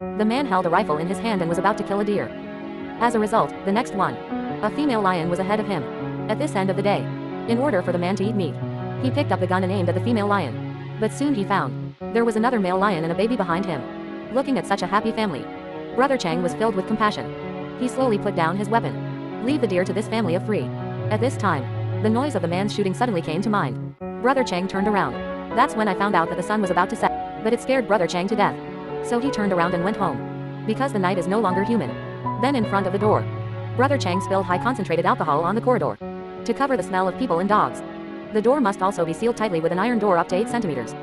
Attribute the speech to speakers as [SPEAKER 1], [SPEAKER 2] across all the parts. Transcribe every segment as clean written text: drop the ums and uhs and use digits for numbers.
[SPEAKER 1] The man held a rifle in his hand and was about to kill a deer. As a result, the next one, a female lion, was ahead of him. At this end of the day, in order for the man to eat meat, he picked up the gun and aimed at the female lion. But soon he found there was another male lion and a baby behind him. Looking at such a happy family, Brother Chang was filled with compassion. He slowly put down his weapon. Leave the deer to this family of three. At this time, the noise of the man's shooting suddenly came to mind. Brother Chang turned around. That's when I found out that the sun was about to set. But it scared Brother Chang to death. So he turned around and went home. Because the night is no longer human. Then in front of the door, Brother Chang spilled high concentrated alcohol on the corridor to cover the smell of people and dogs. The door must also be sealed tightly with an iron door up to 8 centimeters.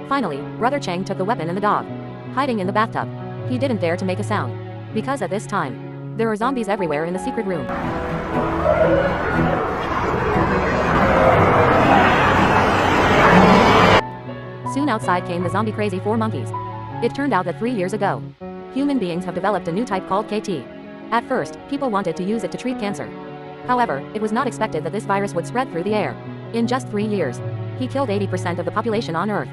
[SPEAKER 1] Finally, Brother Chang took the weapon and the dog, hiding in the bathtub. He didn't dare to make a sound, because at this time, there are zombies everywhere in the secret room. Soon outside came the zombie crazy 4 monkeys. It turned out that 3 years ago, human beings have developed a new type called KT. At first, people wanted to use it to treat cancer. However, it was not expected that this virus would spread through the air. In just 3 years, he killed 80% of the population on Earth.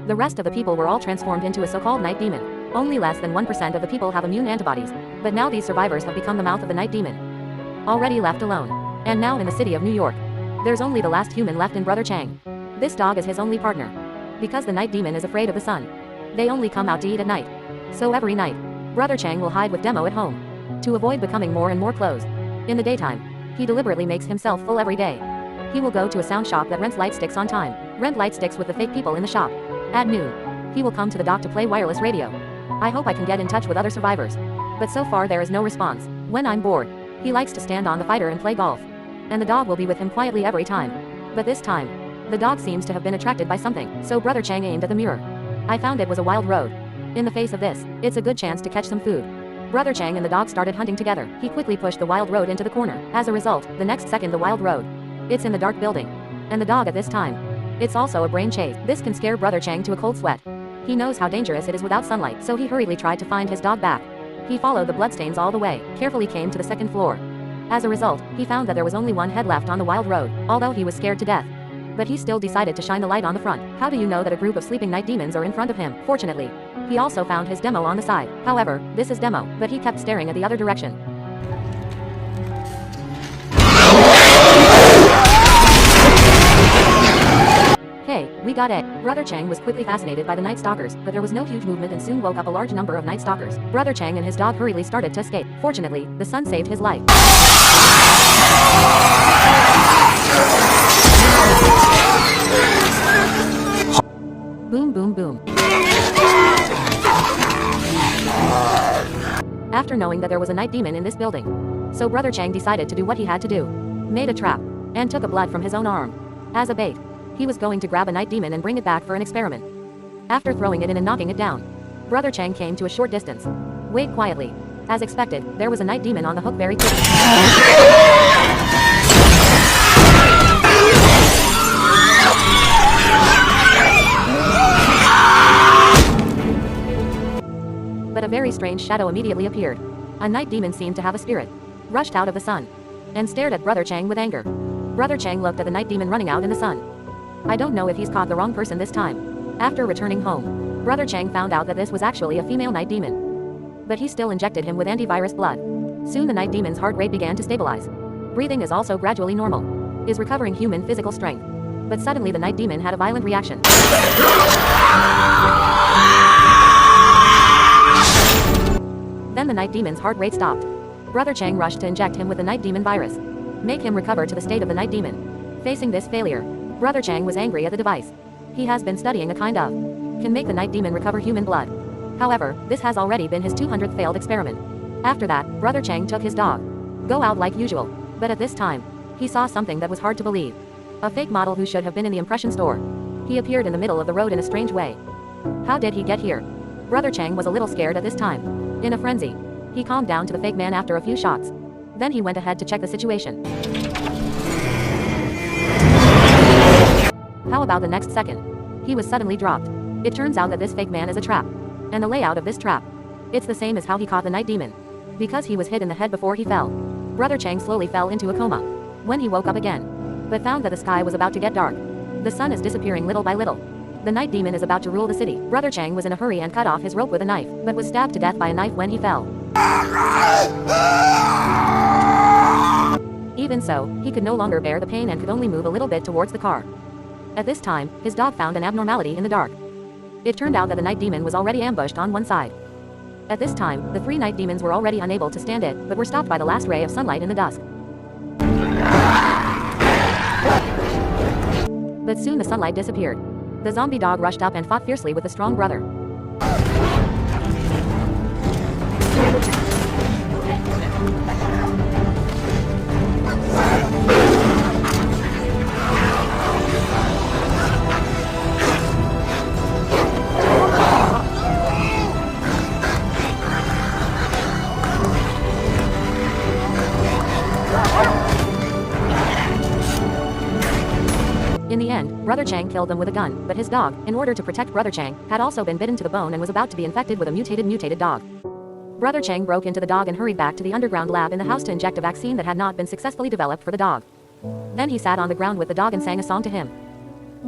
[SPEAKER 1] The rest of the people were all transformed into a so-called night demon. Only less than 1% of the people have immune antibodies. But now these survivors have become the mouth of the night demon. Already left alone. And now in the city of New York, there's only the last human left in Brother Chang. This dog is his only partner. Because the night demon is afraid of the sun, they only come out to eat at night. So every night, Brother Chang will hide with Demo at home to avoid becoming more and more closed. In the daytime, he deliberately makes himself full every day. He will go to a sound shop that rents light sticks on time. Rent light sticks with the fake people in the shop. At noon, he will come to the dock to play wireless radio. I hope I can get in touch with other survivors. But so far there is no response. When I'm bored, he likes to stand on the fighter and play golf. And the dog will be with him quietly every time. But this time, the dog seems to have been attracted by something. So Brother Chang aimed at the mirror. I found it was a wild road. In the face of this, it's a good chance to catch some food. Brother Chang and the dog started hunting together. He quickly pushed the wild road into the corner. As a result, the next second the wild road, it's in the dark building. And the dog at this time, it's also a brain chase. This can scare Brother Chang to a cold sweat. He knows how dangerous it is without sunlight, so he hurriedly tried to find his dog back. He followed the bloodstains all the way, carefully came to the second floor. As a result, he found that there was only one head left on the wild road, although he was scared to death. But he still decided to shine the light on the front. How do you know that a group of sleeping night demons are in front of him? Fortunately, he also found his Demo on the side. However, this is Demo, but he kept staring at the other direction. Hey, we got it. Brother Chang was quickly fascinated by the Night Stalkers, but there was no huge movement and soon woke up a large number of Night Stalkers. Brother Chang and his dog hurriedly started to escape. Fortunately, the sun saved his life. Boom boom boom. After knowing that there was a night demon in this building, so Brother Chang decided to do what he had to do. Made a trap, and took a blood from his own arm. As a bait, he was going to grab a night demon and bring it back for an experiment. After throwing it in and knocking it down, Brother Chang came to a short distance. Wait quietly. As expected, there was a night demon on the hook very quickly. But a very strange shadow immediately appeared. A night demon seemed to have a spirit, rushed out of the sun, and stared at Brother Chang with anger. Brother Chang looked at the night demon running out in the sun. I don't know if he's caught the wrong person this time. After returning home, Brother Chang found out that this was actually a female night demon. But he still injected him with antivirus blood. Soon the night demon's heart rate began to stabilize. Breathing is also gradually normal. Is recovering human physical strength. But suddenly the night demon had a violent reaction. Then the night demon's heart rate stopped. Brother Chang rushed to inject him with the night demon virus. Make him recover to the state of the night demon. Facing this failure, Brother Chang was angry at the device. He has been studying a kind of can make the night demon recover human blood. However, this has already been his 200th failed experiment. After that, Brother Chang took his dog. Go out like usual. But at this time, he saw something that was hard to believe. A fake model who should have been in the impression store. He appeared in the middle of the road in a strange way. How did he get here? Brother Chang was a little scared at this time. In a frenzy, he calmed down to the fake man after a few shots. Then he went ahead to check the situation. How about the next second? He was suddenly dropped. It turns out that this fake man is a trap. And the layout of this trap, it's the same as how he caught the night demon. Because he was hit in the head before he fell, Brother Chang slowly fell into a coma. When he woke up again, but found that the sky was about to get dark. The sun is disappearing little by little. The night demon is about to rule the city. Brother Chang was in a hurry and cut off his rope with a knife, but was stabbed to death by a knife when he fell. Even so, he could no longer bear the pain and could only move a little bit towards the car. At this time, his dog found an abnormality in the dark. It turned out that the night demon was already ambushed on one side. At this time, the 3 night demons were already unable to stand it, but were stopped by the last ray of sunlight in the dusk. But soon the sunlight disappeared. The zombie dog rushed up and fought fiercely with the strong brother. In the end, Brother Chang killed them with a gun, but his dog, in order to protect Brother Chang, had also been bitten to the bone and was about to be infected with a mutated dog. Brother Chang broke into the dog and hurried back to the underground lab in the house to inject a vaccine that had not been successfully developed for the dog. Then he sat on the ground with the dog and sang a song to him,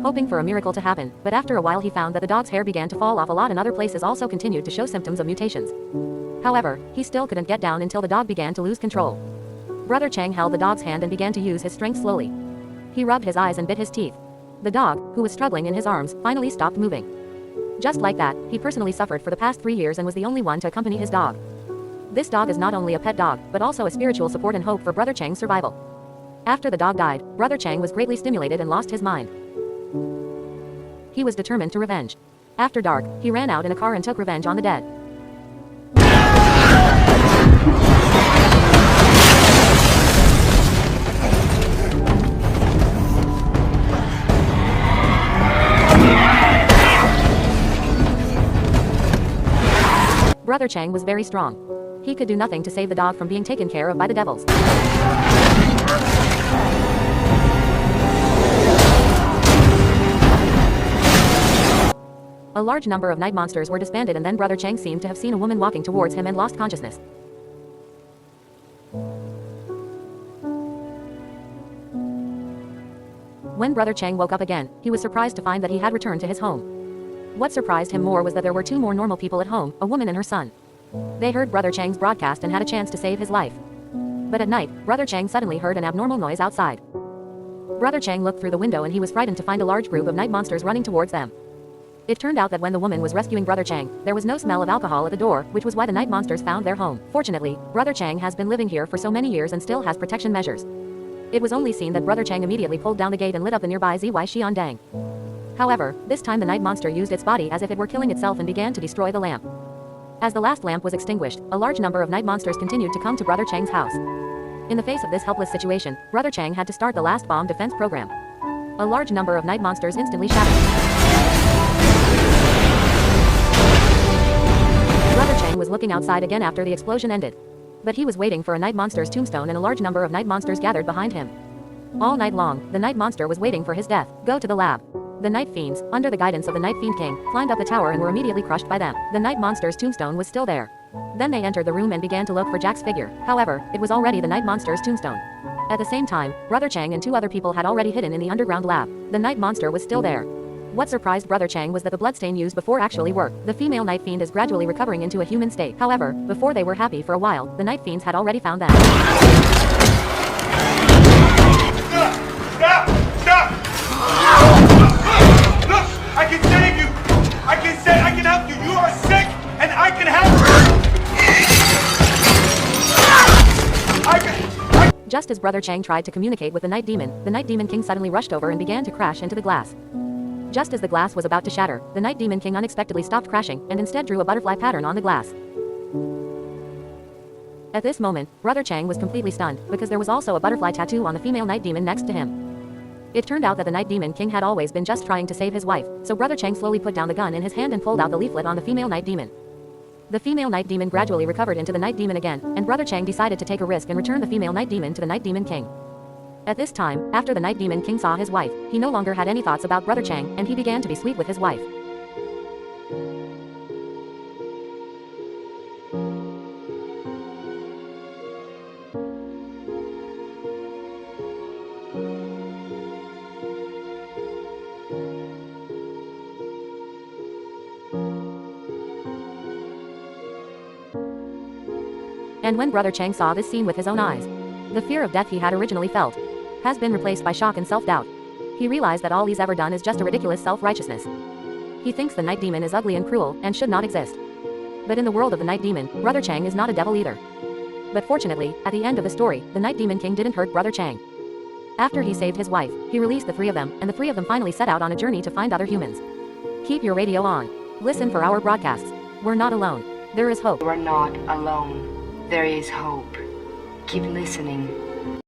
[SPEAKER 1] hoping for a miracle to happen, but after a while he found that the dog's hair began to fall off a lot and other places also continued to show symptoms of mutations. However, he still couldn't get down until the dog began to lose control. Brother Chang held the dog's hand and began to use his strength slowly. He rubbed his eyes and bit his teeth. The dog, who was struggling in his arms, finally stopped moving. Just like that, he personally suffered for the past 3 years and was the only one to accompany his dog. This dog is not only a pet dog, but also a spiritual support and hope for Brother Chang's survival. After the dog died, Brother Chang was greatly stimulated and lost his mind. He was determined to revenge. After dark, he ran out in a car and took revenge on the dead. Brother Chang was very strong. He could do nothing to save the dog from being taken care of by the devils. A large number of night monsters were disbanded, and then Brother Chang seemed to have seen a woman walking towards him and lost consciousness. When Brother Chang woke up again, he was surprised to find that he had returned to his home. What surprised him more was that there were 2 more normal people at home, a woman and her son. They heard Brother Chang's broadcast and had a chance to save his life. But at night, Brother Chang suddenly heard an abnormal noise outside. Brother Chang looked through the window and he was frightened to find a large group of night monsters running towards them. It turned out that when the woman was rescuing Brother Chang, there was no smell of alcohol at the door, which was why the night monsters found their home. Fortunately, Brother Chang has been living here for so many years and still has protection measures. It was only seen that Brother Chang immediately pulled down the gate and lit up the nearby Zy Xiandang. However, this time the night monster used its body as if it were killing itself and began to destroy the lamp. As the last lamp was extinguished, a large number of night monsters continued to come to Brother Chang's house. In the face of this helpless situation, Brother Chang had to start the last bomb defense program. A large number of night monsters instantly shattered. Brother Chang was looking outside again after the explosion ended. But he was waiting for a night monster's tombstone, and a large number of night monsters gathered behind him. All night long, the night monster was waiting for his death. Go to the lab. The Night Fiends, under the guidance of the Night Fiend King, climbed up the tower and were immediately crushed by them. The Night Monster's tombstone was still there. Then they entered the room and began to look for Jack's figure. However, it was already the Night Monster's tombstone. At the same time, Brother Chang and 2 other people had already hidden in the underground lab. The Night Monster was still there. What surprised Brother Chang was that the bloodstain used before actually worked. The female Night Fiend is gradually recovering into a human state. However, before they were happy for a while, the Night Fiends had already found them.
[SPEAKER 2] Stop! Look! I can save you! I can help you! You are sick, and I can help you!
[SPEAKER 1] Just as Brother Chang tried to communicate with the Night Demon King suddenly rushed over and began to crash into the glass. Just as the glass was about to shatter, the Night Demon King unexpectedly stopped crashing, and instead drew a butterfly pattern on the glass. At this moment, Brother Chang was completely stunned, because there was also a butterfly tattoo on the female Night Demon next to him. It turned out that the Night Demon King had always been just trying to save his wife, so Brother Chang slowly put down the gun in his hand and pulled out the leaflet on the female Night Demon. The female Night Demon gradually recovered into the Night Demon again, and Brother Chang decided to take a risk and return the female Night Demon to the Night Demon King. At this time, after the Night Demon King saw his wife, he no longer had any thoughts about Brother Chang, and he began to be sweet with his wife. And when Brother Chang saw this scene with his own eyes, the fear of death he had originally felt has been replaced by shock and self-doubt. He realized that all he's ever done is just a ridiculous self-righteousness. He thinks the night demon is ugly and cruel and should not exist. But in the world of the night demon, Brother Chang is not a devil either. But fortunately, at the end of the story, the night demon king didn't hurt Brother Chang. After he saved his wife, he released the three of them, and the three of them finally set out on a journey to find other humans. Keep your radio on. Listen for our broadcasts. We're not alone. There is hope.
[SPEAKER 3] You are not alone. There is hope. Keep listening.